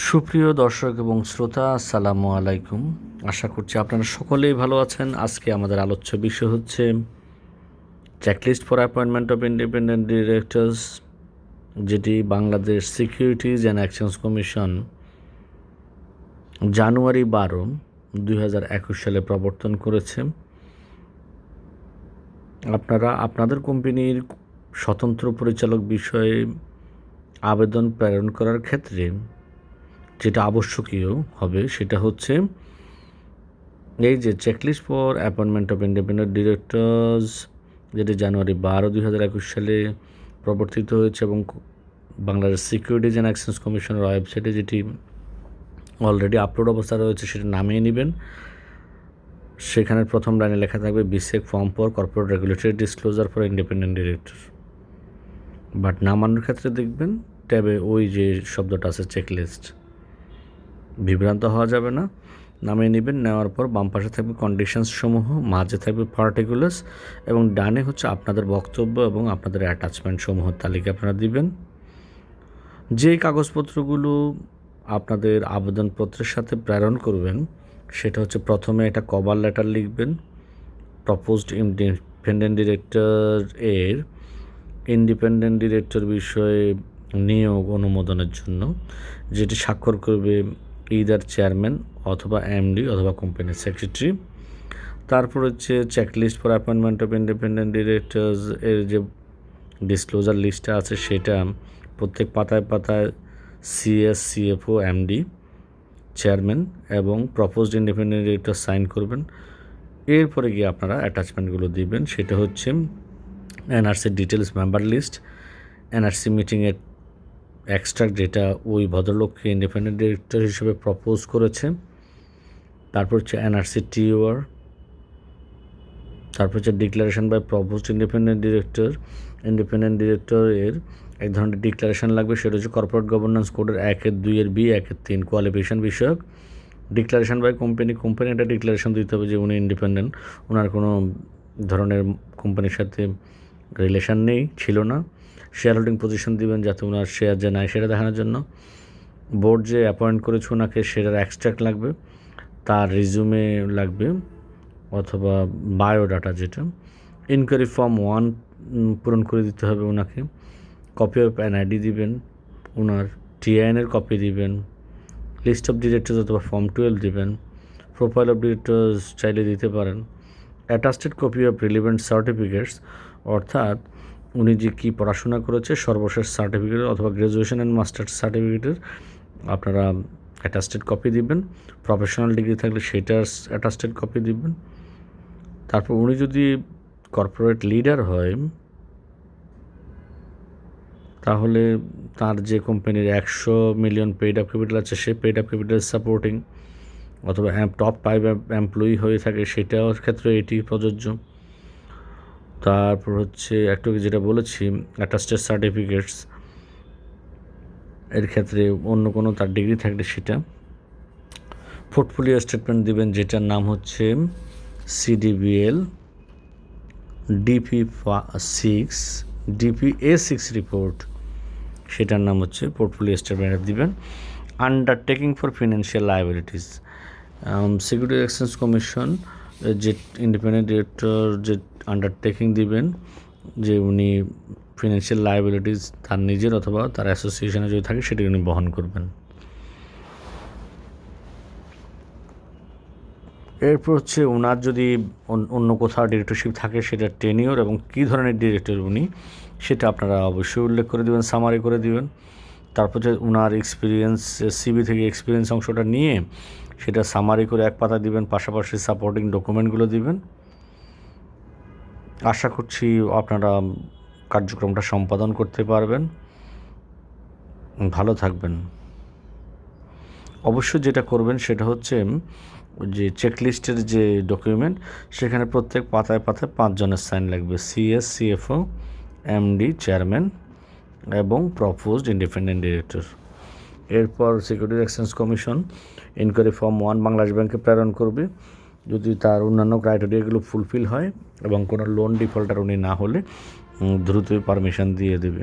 সুপ্রিয় দর্শক এবং শ্রোতা, আসসালামু আলাইকুম। আশা করছি আপনারা সকলেই ভালো আছেন। আজকে আমাদের আলোচ্য বিষয় হচ্ছে checklist for appointment of independent directors, যেটি Bangladesh securities and exchange commission January 12, 2021 সালে প্রবর্তন করেছে। আপনারা আপনাদের কোম্পানির স্বতন্ত্র পরিচালক বিষয়ে আবেদন প্রেরণ করার ক্ষেত্রে যেটা আবশ্যকীয় হবে সেটা হচ্ছে এই যে checklist for appointment of independent directors, যেটি জানুয়ারি 12, 2021 সালে প্রবর্তিত হয়েছে এবং বাংলাদেশ সিকিউরিটিজ অ্যান্ড এক্সচেঞ্জ কমিশনের ওয়েবসাইটে যেটি অলরেডি আপলোড অবস্থা রয়েছে সেটা নামিয়ে নেবেন। সেখানে প্রথম লাইনে লেখা থাকবে বিসেক form for corporate regulatory disclosure for independent director. But নামানোর ক্ষেত্রে দেখবেন ট্যাবে ওই যে শব্দটা আছে চেকলিস্ট, বিভ্রান্ত হওয়া যাবে না। নামিয়ে নেবেন। নেওয়ার পর বাম পাশে থাকবে কন্ডিশনস সমূহ, মাঝে থাকবে পার্টিকুলার্স এবং ডানে হচ্ছে আপনাদের বক্তব্য এবং আপনাদের অ্যাটাচমেন্ট সমূহের তালিকা আপনারা দিবেন। যে কাগজপত্রগুলো আপনাদের আবেদনপত্রের সাথে প্রেরণ করবেন সেটা হচ্ছে প্রথমে একটা কভার লেটার লিখবেন প্রপোজড ইন্ডিপেন্ডেন্ট ডিরেক্টর এর ইন্ডিপেন্ডেন্ট ডিরেক্টর বিষয়ে নিয়োগ অনুমোদনের জন্য, যেটি স্বাক্ষর করবে ইদার চেয়ারম্যান অথবা এমডি অথবা কোম্পানির সেক্রেটারি। তারপর হচ্ছে checklist for appointment of independent directors এর যে ডিসক্লোজার লিস্টটা আছে সেটা প্রত্যেক পাতায় পাতায় সিএস, সিএফও, এমডি, চেয়ারম্যান এবং প্রপোজড ইন্ডিপেন্ডেন্ট ডিরেক্টর সাইন করবেন। এরপরে গিয়ে আপনারা অ্যাটাচমেন্টগুলো দিবেন। সেটা হচ্ছে NRC details member list, NRC মিটিংয়ের এক্সট্রাক্ট যেটা ওই ভদ্রলোককে ইন্ডিপেন্ডেন্ট ডিরেক্টর হিসেবে প্রপোজ করেছে, তারপর হচ্ছে এনআরসি টিওআর, তারপর হচ্ছে declaration by proposed independent director. ইন্ডিপেন্ডেন্ট ডিরেক্টরের এক ধরনের ডিক্লারেশন লাগবে, সেটা হচ্ছে কর্পোরেট গভর্নেন্স কোডের 1-2 1-3 কোয়ালিফিকেশন বিষয়ক। ডিক্লারেশন বাই কোম্পানি একটা ডিক্লারেশন দিতে হবে যে উনি ইন্ডিপেন্ডেন্ট, ওনার কোনো ধরনের কোম্পানির সাথে রিলেশন নেই, ছিল না। শেয়ার হোল্ডিং পজিশন দিবেন যাতে ওনার শেয়ার যে নাই সেটা দেখানোর জন্য। বোর্ড যে অ্যাপয়েন্ট করেছে ওনাকে সেটার এক্সট্রাক্ট লাগবে, তার রিজুমে লাগবে অথবা বায়োডাটা যেটা। ইনকোয়ারি ফর্ম 1 পূরণ করে দিতে হবে ওনাকে। কপি অফ এনআইডি দিবেন, ওনার টিআইএনের কপি দিবেন। লিস্ট অফ ডিরেক্টরস অথবা ফর্ম 12 দিবেন। প্রোফাইল অফ ডিরেক্টরস চাইলে দিতে পারেন। Attested copy of relevant certificates, অর্থাৎ উনি যে কী পড়াশোনা করেছে সর্বশেষ সার্টিফিকেট অথবা গ্র্যাজুয়েশন অ্যান্ড মাস্টার্স সার্টিফিকেটের আপনারা অ্যাটাস্টেড কপি দিবেন। প্রফেশনাল ডিগ্রি থাকলে সেটার অ্যাটাস্টেড কপি দিবেন। তারপর উনি যদি কর্পোরেট লিডার হয় তাহলে তার যে কোম্পানির 100 মিলিয়ন পেইড আপ ক্যাপিটাল আছে সেই পেইড আপ ক্যাপিটাল সাপোর্টিং অথবা টপ 5 এমপ্লয়ি হয়ে থাকে সেটার ক্ষেত্রে এটি প্রযোজ্য। তারপর হচ্ছে একটু যেটা বলেছি অ্যাটাস্টেড সার্টিফিকেটস, এর ক্ষেত্রে অন্য কোনো তার ডিগ্রি থাকলে সেটা। পোর্টফোলিও স্টেটমেন্ট দিবেন যেটার নাম হচ্ছে সিডিবিএল DPA6 রিপোর্ট, সেটার নাম হচ্ছে পোর্টফোলিও স্টেটমেন্ট দিবেন। Undertaking for financial liabilities, security exchange commission যে ইন্ডিপেন্ডেন্ট ডিরেক্টর যে আন্ডারটেকিং দিবেন যে উনি ফিনান্সিয়াল লায়াবিলিটিস তার নিজের অথবা তার অ্যাসোসিয়েশনে যদি থাকে সেটি উনি বহন করবেন। এরপর হচ্ছে ওনার যদি অন্য কোথাও ডিরেক্টরশিপ থাকে সেটা টেনিওর এবং কী ধরনের ডিরেক্টর উনি সেটা আপনারা অবশ্যই উল্লেখ করে দেবেন, সামারি করে দেবেন। তারপর যে ওনার এক্সপিরিয়েন্স, সিভি থেকে এক্সপিরিয়েন্স অংশটা নিয়ে সেটা সামারি করে এক পাতা দিবেন, পাশাপাশি সাপোর্টিং ডকুমেন্টগুলো দিবেন। আশা করছি আপনারা কার্যক্রমটা সম্পাদন করতে পারবেন। ভালো থাকবেন। অবশ্যই যেটা করবেন সেটা হচ্ছে যে চেকলিস্টের যে ডকুমেন্ট সেখানে প্রত্যেক পাতায় পাতায় 5 জনের সাইন লাগবে, সিএস, সিএফও, এমডি, চেয়ারম্যান এবং প্রপোজড ইন্ডিপেন্ডেন্ট ডিরেক্টর। এরপর security exchange commission inquiry form 1 Bangladesh ব্যাংকে প্রেরণ করবে। যদি তার অন্যান্য ক্রাইটেরিয়াগুলো ফুলফিল হয় এবং কোনো লোন ডিফল্টার উনি না হলে দ্রুতই পারমিশন দিয়ে দেবে।